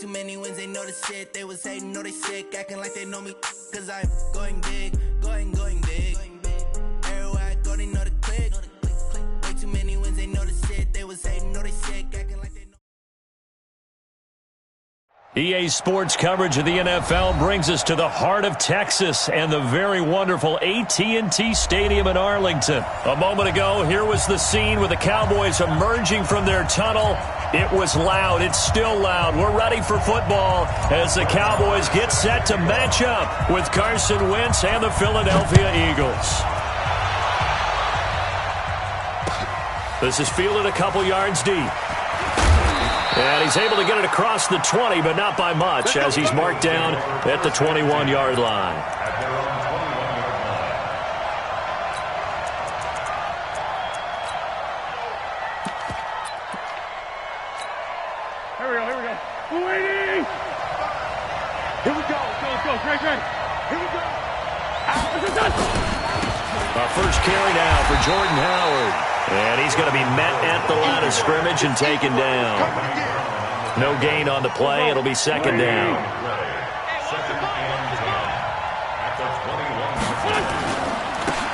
too many wins, they know the shit. They was hating, know they sick, acting like they know me. Cause I'm going big, going big. Everywhere I go, they know the click. Way too many wins, they know the shit. They was hating, know they sick, acting like they know. EA Sports coverage of the NFL brings us to the heart of Texas and the very wonderful AT&T Stadium in Arlington. A moment ago, here was the scene with the Cowboys emerging from their tunnel. It was loud. It's still loud. We're ready for football as the Cowboys get set to match up with Carson Wentz and the Philadelphia Eagles. This is fielded a couple yards deep. And he's able to get it across the 20, but not by much, as he's marked down at the 21-yard line. Here we go. We're waiting. Here we go. Go. Great. Here we go. Our first carry now for Jordan Howard. And he's going to be met at the line of scrimmage and taken down. No gain on the play. It'll be second down.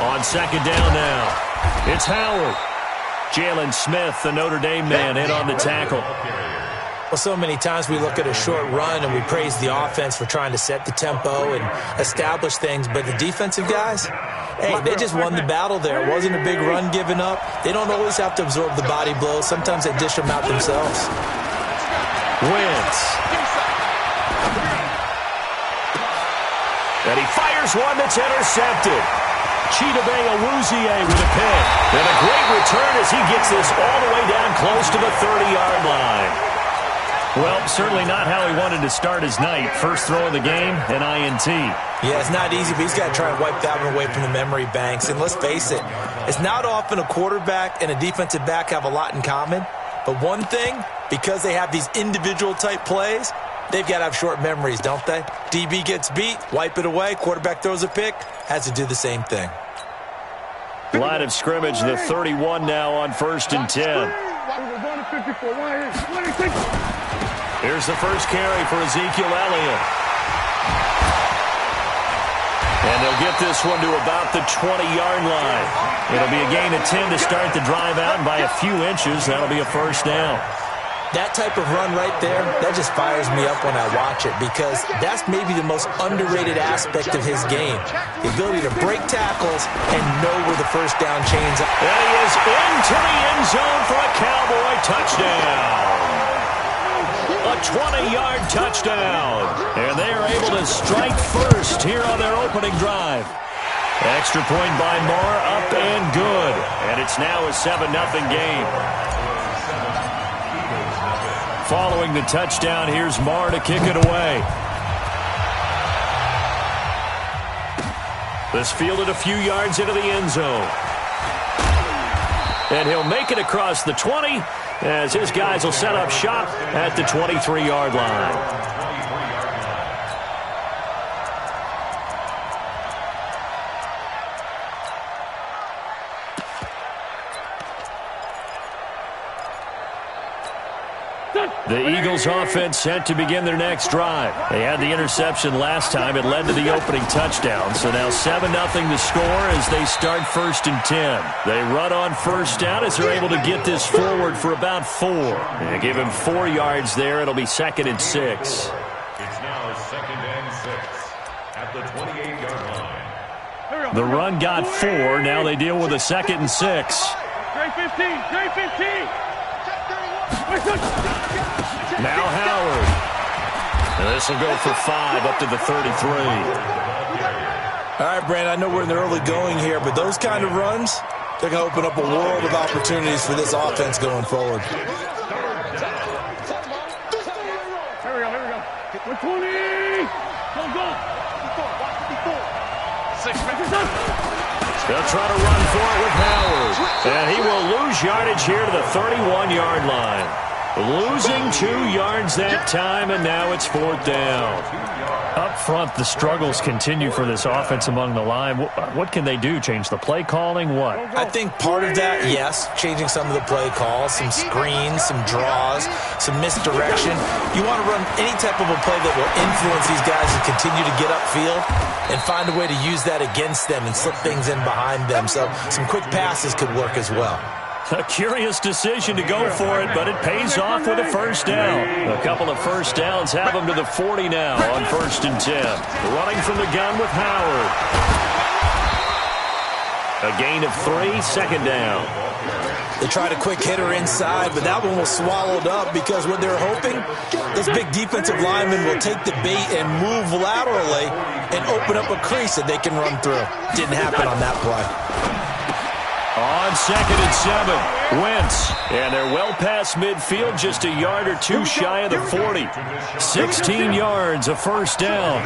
On second down now, it's Howard. Jalen Smith, the Notre Dame man, in on the tackle. Well, so many times we look at a short run and we praise the offense for trying to set the tempo and establish things, but the defensive guys, hey, they just won the battle there. It wasn't a big run given up. They don't always have to absorb the body blows. Sometimes they dish them out themselves. Wentz. And he fires one that's intercepted. Chidobe Awuzie with a pick. And a great return as he gets this all the way down close to the 30-yard line. Well, certainly not how he wanted to start his night. First throw of the game, an INT. Yeah, it's not easy, but he's got to try and wipe that one away from the memory banks. And let's face it, it's not often a quarterback and a defensive back have a lot in common. But one thing, because they have these individual type plays, they've got to have short memories, don't they? DB gets beat, wipe it away, quarterback throws a pick, has to do the same thing. Line of scrimmage, the 31 now on 1st and 10. Here's the first carry for Ezekiel Elliott. And they'll get this one to about the 20-yard line. It'll be a gain of 10 to start the drive out, and by a few inches, that'll be a first down. That type of run right there, that just fires me up when I watch it, because that's maybe the most underrated aspect of his game. The ability to break tackles and know where the first down chains are. And he is into the end zone for a Cowboy touchdown. A 20-yard touchdown. And they are able to strike first here on their opening drive. Extra point by Moore, up and good. And it's now a 7-0 game. Following the touchdown, here's Moore to kick it away. This fielded a few yards into the end zone. And he'll make it across the 20 as his guys will set up shop at the 23-yard line. The Eagles offense set to begin their next drive. They had the interception last time. It led to the opening touchdown. So now 7-0 the score as they start 1st and 10. They run on first down as they're able to get this forward for about 4. They give him 4 yards there. It'll be 2nd and 6. It's now 2nd and 6 at the 28-yard line. The run got 4. Now they deal with a 2nd and 6. Trey 15. Now Howard. And this will go for 5 up to the 33. All right, Brandon, I know we're in the early going here, but those kind of runs, they're going to open up a world of opportunities for this offense going forward. Here we go. 20. Go. They'll try to run for it with Howard. And he will lose yardage here to the 31-yard line. Losing 2 yards that time, and now it's 4th down. Up front, the struggles continue for this offense among the line. What can they do? Change the play calling? What? I think part of that, yes, changing some of the play calls, some screens, some draws, some misdirection. You want to run any type of a play that will influence these guys to continue to get upfield and find a way to use that against them and slip things in behind them. So some quick passes could work as well. A curious decision to go for it, but it pays off with a first down. A couple of first downs have them to the 40 now on 1st and 10. Running from the gun with Howard. A gain of 3, 2nd down. They tried a quick hitter inside, but that one was swallowed up because what they're hoping, those big defensive linemen will take the bait and move laterally and open up a crease that they can run through. Didn't happen on that play. On 2nd and 7, Wentz. And they're well past midfield, just a yard or 2 shy of the 40. 16 yards, a first down. On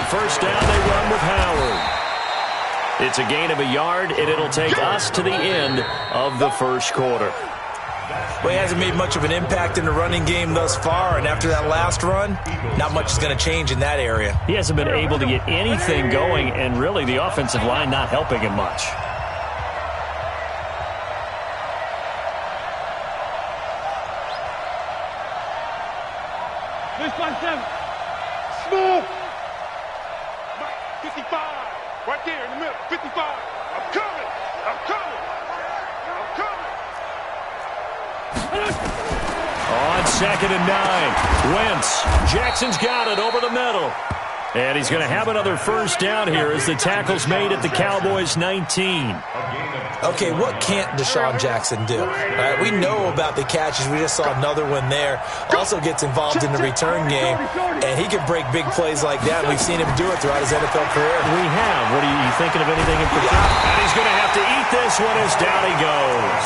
1st down, they run with Howard. It's a gain of a yard, and it'll take us to the end of the 1st quarter. Well, he hasn't made much of an impact in the running game thus far, and after that last run, not much is going to change in that area. He hasn't been able to get anything going, and really the offensive line not helping him much. This one, 7. Smooth. 55. Right there in the middle. 55. I'm coming. I'm coming. I'm coming. On 2nd and 9, Wentz. Jackson's got it over the middle. And he's going to have another first down here as the tackle's made at the Cowboys' 19. Okay, what can't Deshaun Jackson do? Right, we know about the catches. We just saw another one there. Also gets involved in the return game, and he can break big plays like that. We've seen him do it throughout his NFL career. We have. What are you thinking of anything in particular? Yeah. And he's going to have to eat this one as down he goes.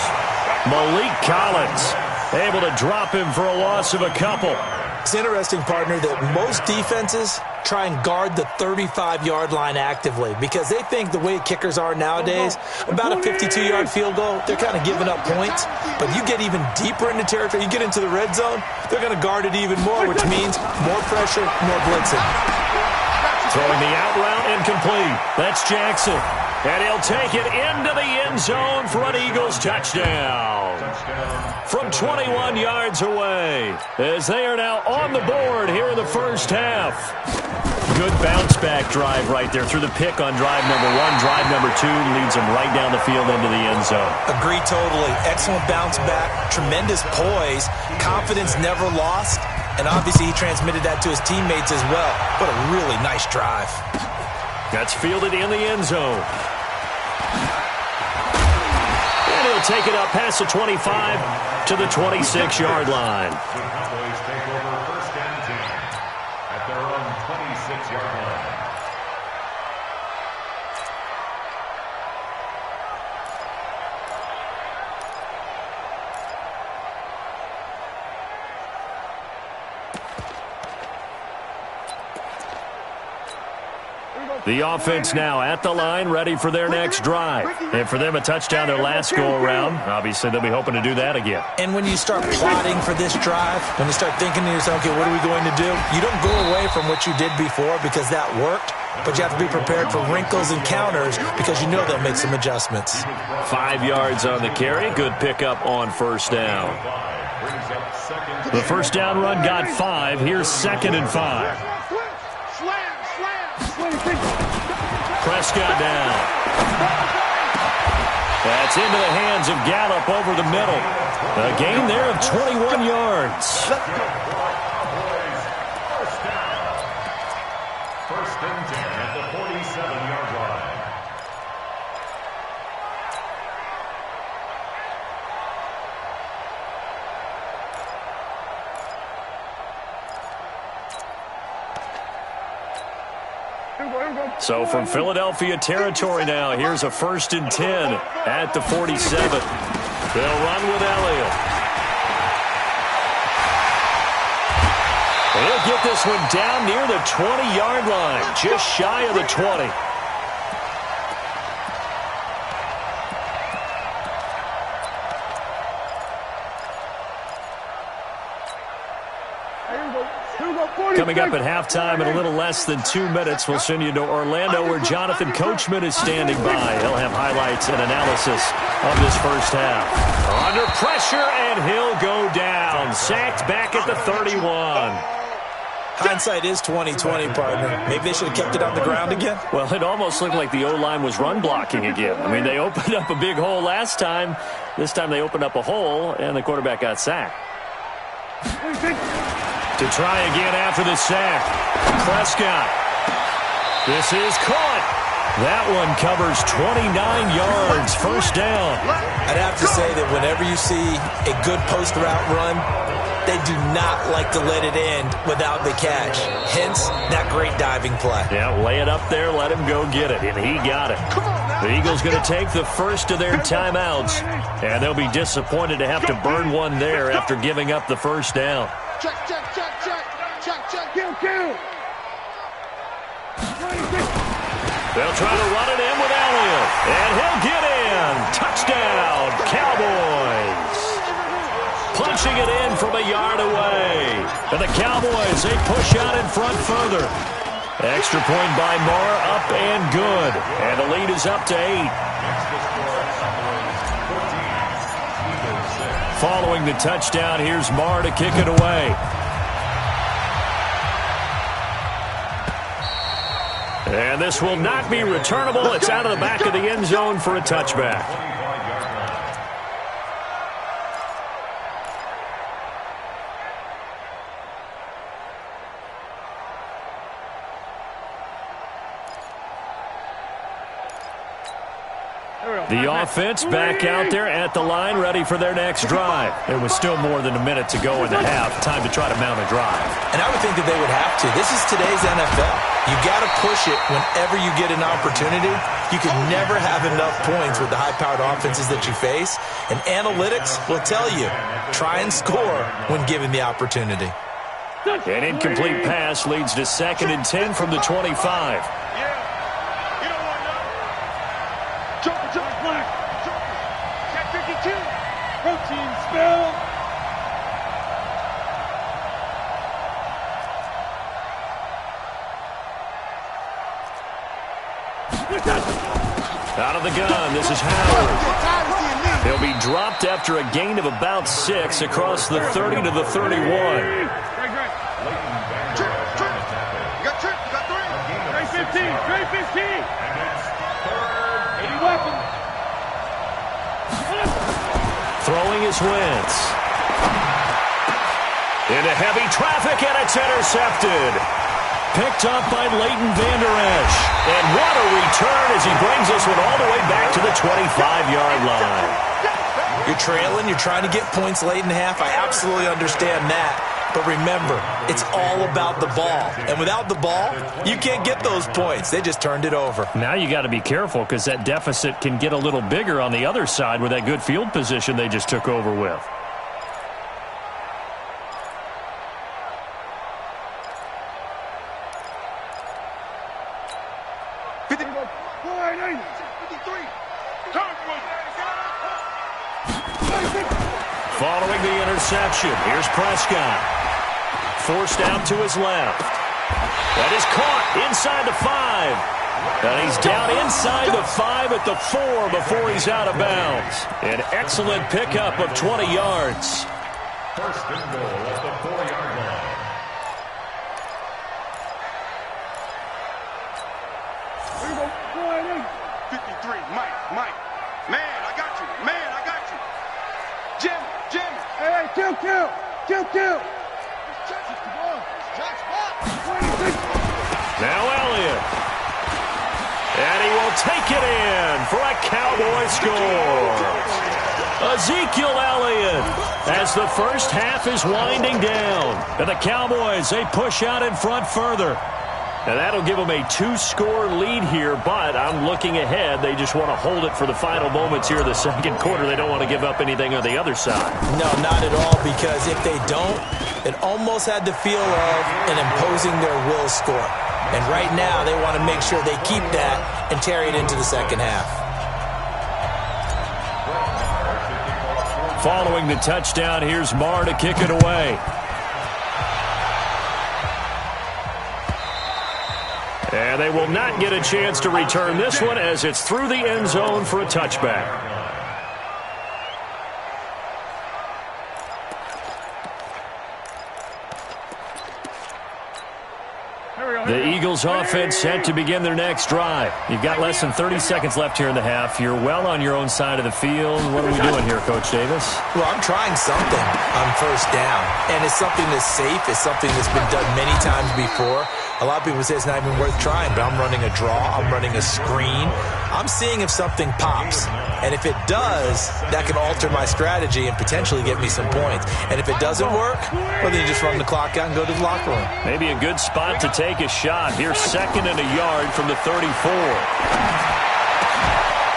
Malik Collins able to drop him for a loss of a couple. It's interesting, partner, that most defenses try and guard the 35-yard line actively because they think the way kickers are nowadays, about a 52-yard field goal, they're kind of giving up points. But you get even deeper into territory, you get into the red zone, they're going to guard it even more, which means more pressure, more blitzing. Throwing the out route incomplete. That's Jackson. And he'll take it into the end zone for an Eagles touchdown. From 21 yards away, as they are now on the board here in the first half. Good bounce-back drive right there through the pick on drive number 1. Drive number 2 leads them right down the field into the end zone. Agree totally. Excellent bounce-back, tremendous poise, confidence never lost, and obviously he transmitted that to his teammates as well. What a really nice drive. That's fielded in the end zone. And he'll take it up past the 25 to the 26-yard line. The Cowboys take over 1st and 10 at their own 26-yard line. The offense now at the line, ready for their next drive. And for them, a touchdown their last go-around. Obviously, they'll be hoping to do that again. And when you start plotting for this drive, when you start thinking to yourself, okay, what are we going to do? You don't go away from what you did before because that worked, but you have to be prepared for wrinkles and counters because you know they'll make some adjustments. 5 yards on the carry. Good pickup on first down. The first down run got 5. Here's 2nd and 5. Prescott down. That's into the hands of Gallup over the middle. A gain there of 21 yards. First and 10 at the 47-yard line. So from Philadelphia territory now, here's a 1st and 10 at the 47. They'll run with Elliott. He'll get this one down near the 20-yard line, just shy of the 20. Coming up at halftime in a little less than 2 minutes, we'll send you to Orlando where Jonathan Coachman is standing by. He'll have highlights and analysis of this first half. Under pressure, and he'll go down. Sacked back at the 31. Hindsight is 20/20, partner. Maybe they should have kept it on the ground again. Well, it almost looked like the O-line was run blocking again. I mean, they opened up a big hole last time. This time they opened up a hole, and the quarterback got sacked. To try again after the sack. Prescott. This is caught. That one covers 29 yards. First down. I'd have to say that whenever you see a good post route run, they do not like to let it end without the catch. Hence, that great diving play. Yeah, lay it up there, let him go get it, and he got it. The Eagles going to take the first of their timeouts, and they'll be disappointed to have to burn one there after giving up the first down. Check. Kill. They'll try to run it in with Elliott, and he'll get in. Touchdown, Cowboys. Punching it in from a yard away. And the Cowboys, they push out in front further. Extra point by Moore, up and good. And the lead is up to 8. Following the touchdown, here's Moore to kick it away. And this will not be returnable. It's out of the back of the end zone for a touchback. The offense back out there at the line, ready for their next drive. There was still more than a minute to go in the half. Time to try to mount a drive. And I would think that they would have to. This is today's NFL. You got to push it whenever you get an opportunity. You can never have enough points with the high-powered offenses that you face. And analytics will tell you, try and score when given the opportunity. An incomplete pass leads to 2nd and 10 from the 25. Protein spill. Out of the gun, this is Howard. He'll be dropped after a gain of about 6 across the 30 to the 31. You got 3. 315. 80 weapons. Throwing his Wentz. Into heavy traffic, and it's intercepted. Picked up by Leighton Vander Esch. And what a return as he brings this one all the way back to the 25-yard line. You're trailing. You're trying to get points late in the half. I absolutely understand that. But remember, it's all about the ball. And without the ball, you can't get those points. They just turned it over. Now you got to be careful because that deficit can get a little bigger on the other side with that good field position they just took over with. Following the interception, here's Prescott. Forced out to his left. That is caught inside the 5. And he's down inside the 5 at the 4 before he's out of bounds. An excellent pickup of 20 yards. First and goal at the 4-yard line. Here we go. 53, Mike. Man, I got you. Jim. Hey, kill. Now Elliott. And he will take it in for a Cowboy score. Ezekiel Elliott as the first half is winding down. And the Cowboys, they push out in front further. And that'll give them a 2-score lead here, but I'm looking ahead. They just want to hold it for the final moments here of the second quarter. They don't want to give up anything on the other side. No, not at all, because if they don't, it almost had the feel of an imposing their will score. And right now, they want to make sure they keep that and carry it into the second half. Following the touchdown, here's Marr to kick it away. And they will not get a chance to return this one as it's through the end zone for a touchback. The Eagles offense set to begin their next drive. You've got less than 30 seconds left here in the half. You're well on your own side of the field. What are we doing here, Coach Davis? Well, I'm trying something on first down, and it's something that's safe. It's something that's been done many times before. A lot of people say it's not even worth trying, but I'm running a draw. I'm running a screen. I'm seeing if something pops. And if it does, that can alter my strategy and potentially get me some points. And if it doesn't work, well, then you just run the clock out and go to the locker room. Maybe a good spot to take a shot. Here's 2nd and a yard from the 34.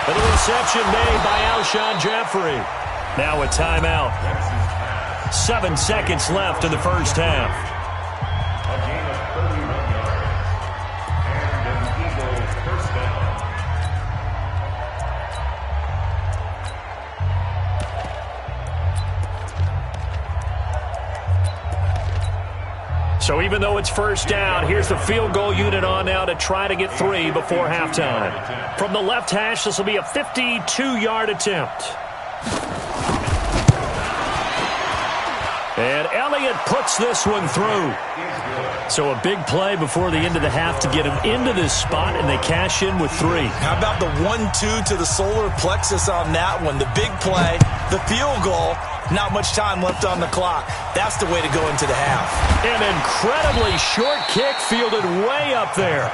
And the reception made by Alshon Jeffrey. Now a timeout. 7 seconds left in the first half. A gain of 31 yards. And an Eagle first down. So even though it's first down, here's the field goal unit on now to try to get 3 before halftime. From the left hash, this will be a 52-yard attempt. And Elliott puts this one through. So a big play before the end of the half to get him into this spot, and they cash in with 3. How about the 1-2 to the solar plexus on that one? The big play, the field goal, not much time left on the clock. That's the way to go into the half. An incredibly short kick fielded way up there.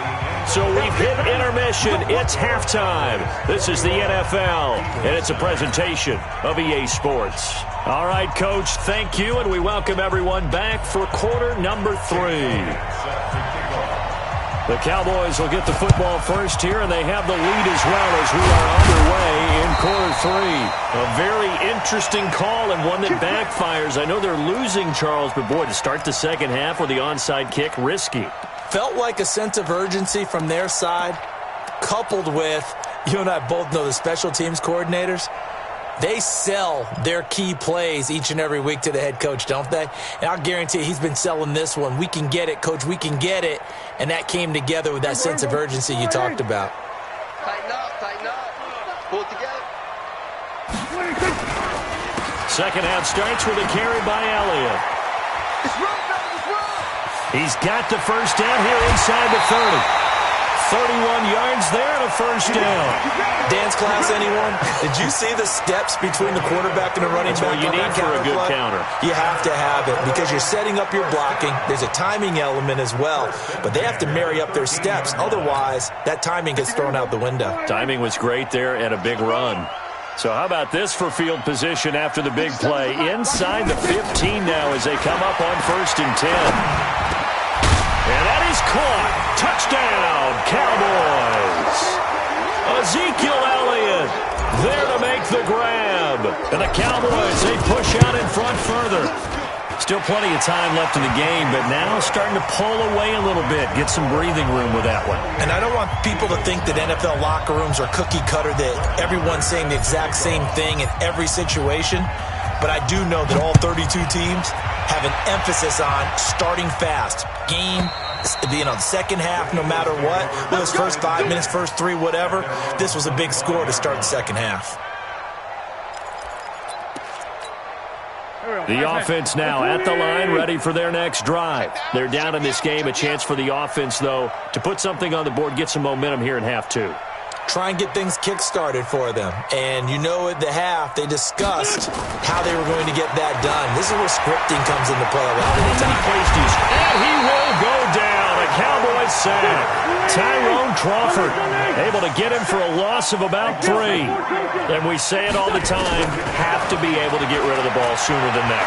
So we've hit intermission. It's halftime. This is the NFL, and it's a presentation of EA Sports. All right, Coach, thank you, and we welcome everyone back for quarter number 3. The Cowboys will get the football first here, and they have the lead as well as we are underway in quarter 3. A very interesting call and one that backfires. I know they're losing, Charles, but boy, to start the second half with the onside kick, risky. Felt like a sense of urgency from their side, coupled with, you and I both know the special teams coordinators. They sell their key plays each and every week to the head coach, don't they? And I'll guarantee he's been selling this one. We can get it, Coach. We can get it. And that came together with that sense of urgency you talked about. Tighten up. Pull it together. Second half starts with a carry by Elliott. It's run, fellas, it's run. He's got the first down here inside the 30. 31 yards there and a first down. Dance class, anyone? Did you see the steps between the quarterback and the running back? That's what you need for a good counter. You have to have it because you're setting up your blocking. There's a timing element as well, but they have to marry up their steps. Otherwise, that timing gets thrown out the window. Timing was great there and a big run. So how about this for field position after the big play? Inside the 15 now as they come up on 1st and 10. And that is caught. Touchdown, Cowboys. Ezekiel Elliott there to make the grab. And the Cowboys, they push out in front further. Still plenty of time left in the game, but now starting to pull away a little bit. Get some breathing room with that one. And I don't want people to think that NFL locker rooms are cookie cutter, that everyone's saying the exact same thing in every situation. But I do know that all 32 teams have an emphasis on starting fast. Game, the second half, no matter what. Whether it's first 5 minutes, first 3, whatever. This was a big score to start the second half. The offense now at the line, ready for their next drive. They're down in this game. A chance for the offense, though, to put something on the board, get some momentum here in half 2. Try and get things kick-started for them. And you know at the half, they discussed how they were going to get that done. This is where scripting comes into play. And he will go down. A Cowboys sack. Tyrone Crawford able to get him for a loss of about 3. And we say it all the time, have to be able to get rid of the ball sooner than that.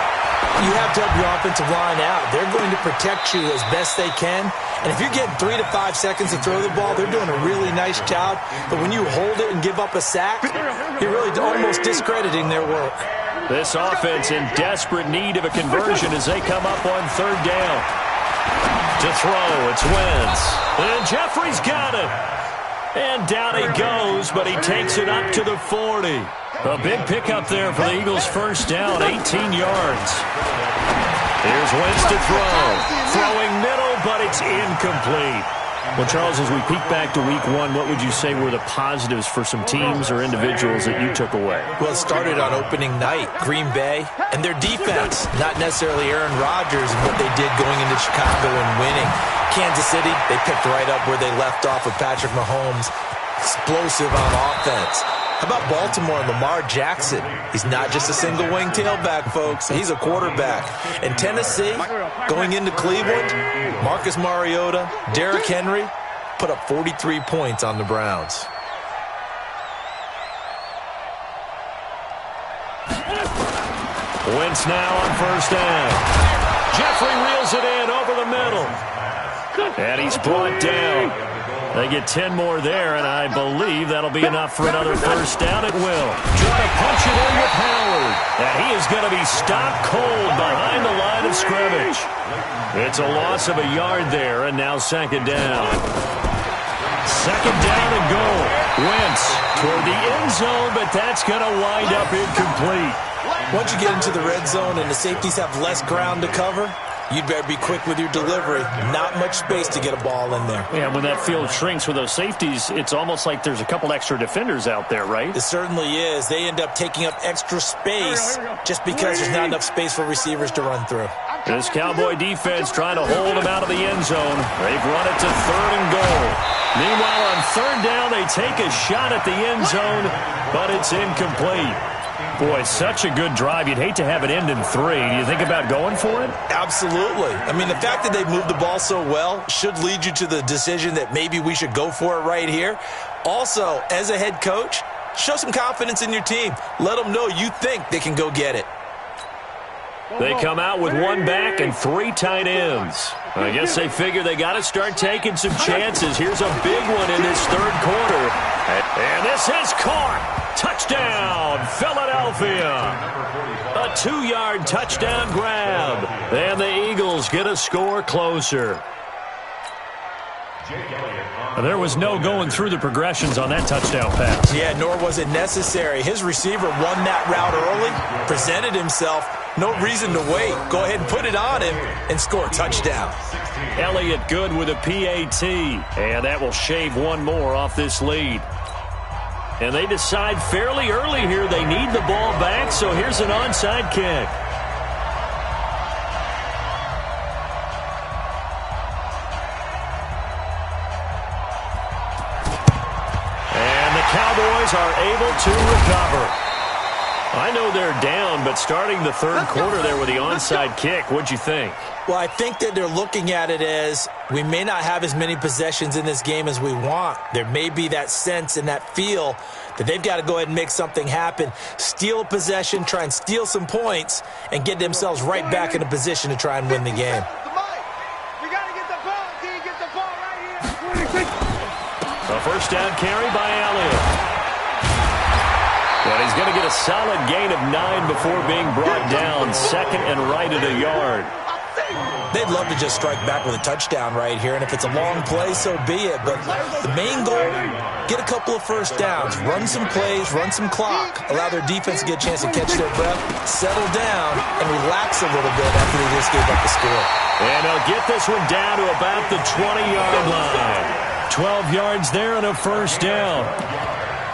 You have to help your offensive line out. They're going to protect you as best they can. And if you're getting 3 to 5 seconds to throw the ball, they're doing a really nice job. But when you hold it and give up a sack, you're really almost discrediting their work. This offense in desperate need of a conversion as they come up on 3rd down. To throw, it's Wentz. And Jeffrey's got it. And down he goes, but he takes it up to the 40. A big pickup there for the Eagles' first down, 18 yards. Here's Wentz to throw. Throwing middle, but it's incomplete. Well, Charles, as we peek back to week one, what would you say were the positives for some teams or individuals that you took away? Well, it started on opening night, Green Bay, and their defense, not necessarily Aaron Rodgers and what they did going into Chicago and winning. Kansas City, they picked right up where they left off with Patrick Mahomes, explosive on offense. How about Baltimore and Lamar Jackson? He's not just a single-wing tailback, folks. He's a quarterback. And Tennessee, going into Cleveland, Marcus Mariota, Derrick Henry, put up 43 points on the Browns. Wentz now on first down. Jeffrey reels it in over the middle. And he's brought down. They get 10 more there, and I believe that'll be enough for another first down. It will. Trying to punch it in with Howard. And he is going to be stopped cold behind the line of scrimmage. It's a loss of a yard there, and now second down. Second down and goal. Wentz toward the end zone, but that's going to wind up incomplete. Once you get into the red zone and the safeties have less ground to cover, you'd better be quick with your delivery. Not much space to get a ball in there. Yeah, when that field shrinks with those safeties, it's almost like there's a couple extra defenders out there, right? It certainly is. They end up taking up extra space just because there's not enough space for receivers to run through. This Cowboy defense trying to hold him out of the end zone. They've run it to third and goal. Meanwhile, on third down, they take a shot at the end zone, but it's incomplete. Boy, such a good drive. You'd hate to have it end in 3. Do you think about going for it? Absolutely. I mean, the fact that they moved the ball so well should lead you to the decision that maybe we should go for it right here. Also, as a head coach, show some confidence in your team. Let them know you think they can go get it. They come out with one back and 3 tight ends. I guess they figure they got to start taking some chances. Here's a big one in this third quarter. And this is caught. Touchdown, Philadelphia. A 2-yard touchdown grab. And the Eagles get a score closer. There was no going through the progressions on that touchdown pass. Yeah, nor was it necessary. His receiver won that route early, presented himself. No reason to wait. Go ahead and put it on him and score a touchdown. Elliott good with a PAT. And that will shave one more off this lead. And they decide fairly early here they need the ball back, so here's an onside kick. And the Cowboys are able to recover. I know they're down, but starting the third quarter there with the onside kick, what'd you think? Well, I think that they're looking at it as we may not have as many possessions in this game as we want. There may be that sense and that feel that they've got to go ahead and make something happen, steal a possession, try and steal some points, and get themselves right back in a position to try and win the game. We got to get the ball, D. Get the ball right here. A first down carry by Elliott. But he's going to get a solid gain of 9 before being brought down. Second and right at a yard. They'd love to just strike back with a touchdown right here, and if it's a long play, so be it. But the main goal, get a couple of first downs, run some plays, run some clock, allow their defense to get a chance to catch their breath, settle down, and relax a little bit after they just gave up the score. And they'll get this one down to about the 20-yard line. 12 yards there and a first down.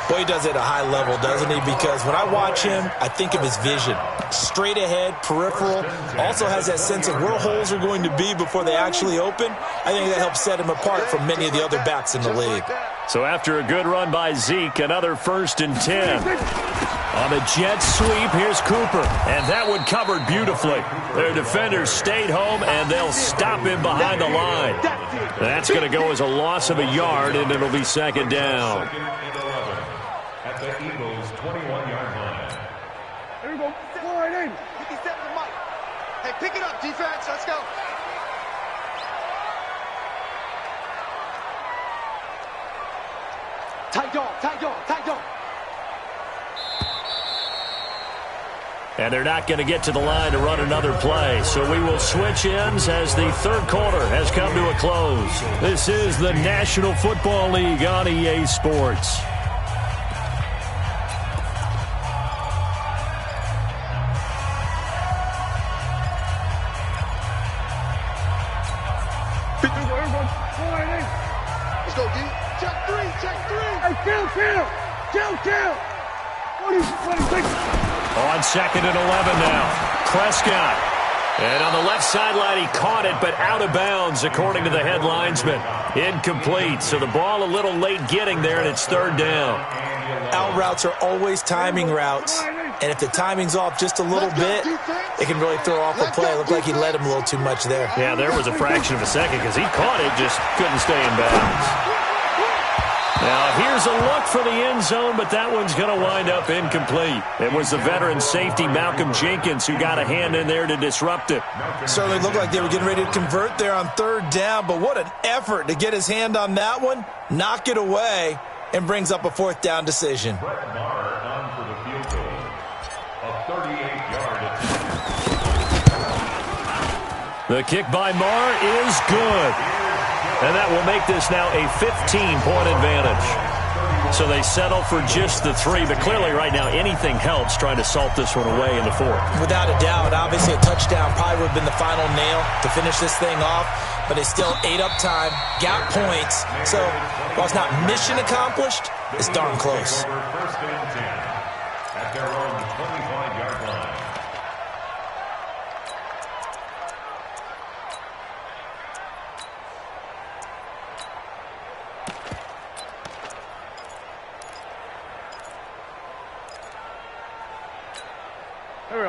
Boy, he does it at a high level, doesn't he? Because when I watch him, I think of his vision. Straight ahead, peripheral. Also has that sense of where holes are going to be before they actually open. I think that helps set him apart from many of the other backs in the league. So after a good run by Zeke, another 1st and 10. On the jet sweep, here's Cooper. And that one covered beautifully. Their defenders stayed home, and they'll stop him behind the line. That's going to go as a loss of a yard, and it'll be second down. At the Eagles' 21-yard line. Here we go. 4-8. 57 to Mike. Hey, pick it up, defense. Let's go. Tight dog, tight dog, tight dog. And they're not going to get to the line to run another play. So we will switch ends as the third quarter has come to a close. This is the National Football League on EA Sports. Let's go, D. Check three, check three. Hey, kill. 26. On 2nd and 11 now. Prescott. And on the left sideline, he caught it, but out of bounds, according to the head linesman. Incomplete. So the ball a little late getting there, and it's 3rd down. Out routes are always timing routes. And if the timing's off just a little bit, it can really throw off the play. It looked like he led him a little too much there. Yeah, there was a fraction of a second because he caught it, just couldn't stay in bounds. Now, here's a look for the end zone, but that one's going to wind up incomplete. It was the veteran safety, Malcolm Jenkins, who got a hand in there to disrupt it. Certainly looked like they were getting ready to convert there on 3rd down, but what an effort to get his hand on that one, knock it away, and brings up a 4th down decision. The kick by Marr is good. And that will make this now a 15-point advantage. So they settle for just the 3, but clearly right now anything helps trying to salt this one away in the 4th. Without a doubt, obviously a touchdown probably would have been the final nail to finish this thing off, but they still ate up time, got points. So while it's not mission accomplished, it's darn close. First and 10 at their own 25-yard line.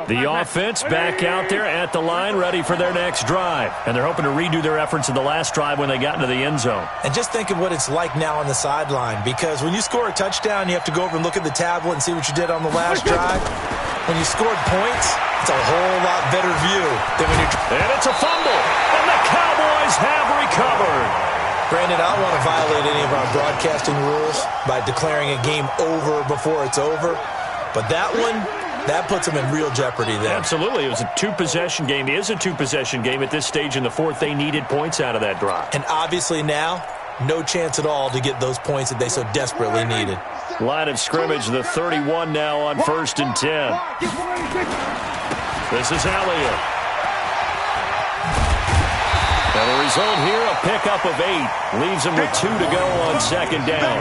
The offense back out there at the line, ready for their next drive. And they're hoping to redo their efforts in the last drive when they got into the end zone. And just think of what it's like now on the sideline, because when you score a touchdown, you have to go over and look at the tablet and see what you did on the last drive. When you scored points, it's a whole lot better view than when you're... And it's a fumble, and the Cowboys have recovered. Brandon, I don't want to violate any of our broadcasting rules by declaring a game over before it's over, but that one... that puts them in real jeopardy there. Absolutely. It was a 2-possession game. It is a 2-possession game at this stage in the 4th. They needed points out of that drive. And obviously now, no chance at all to get those points that they so desperately needed. Line of scrimmage, the 31 now on 1st and 10. This is Elliott. And the result here, a pickup of 8. Leaves them with 2 to go on 2nd down.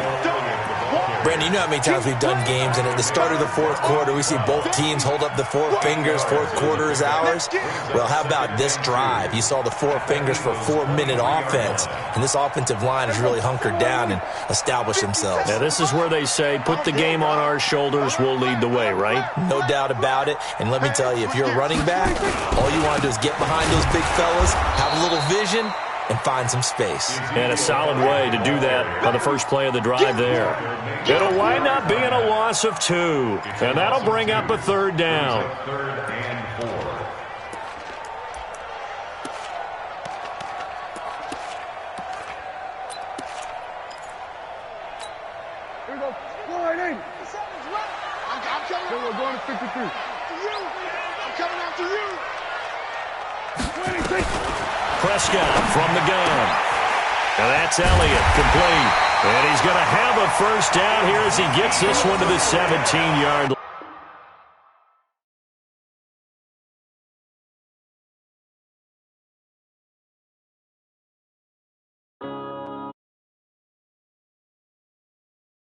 Brandon, you know how many times we've done games, and at the start of the 4th quarter, we see both teams hold up the 4 fingers, 4th quarter is ours. Well, how about this drive? You saw the 4 fingers for a 4-minute offense, and this offensive line has really hunkered down and established themselves. Now, this is where they say, put the game on our shoulders, we'll lead the way, right? No doubt about it, and let me tell you, if you're a running back, all you want to do is get behind those big fellas, have a little vision, and find some space. And a solid way to do that on the first play of the drive there. It'll wind up being a loss of 2. And that'll bring up a 3rd down. 3rd and 4. Here we go. Slide in. I'm coming. Then we're going to 53. After you. I'm coming after you. 26. Prescott from the gun. And that's Elliott, complete. And he's going to have a 1st down here as he gets this one to the 17-yard line.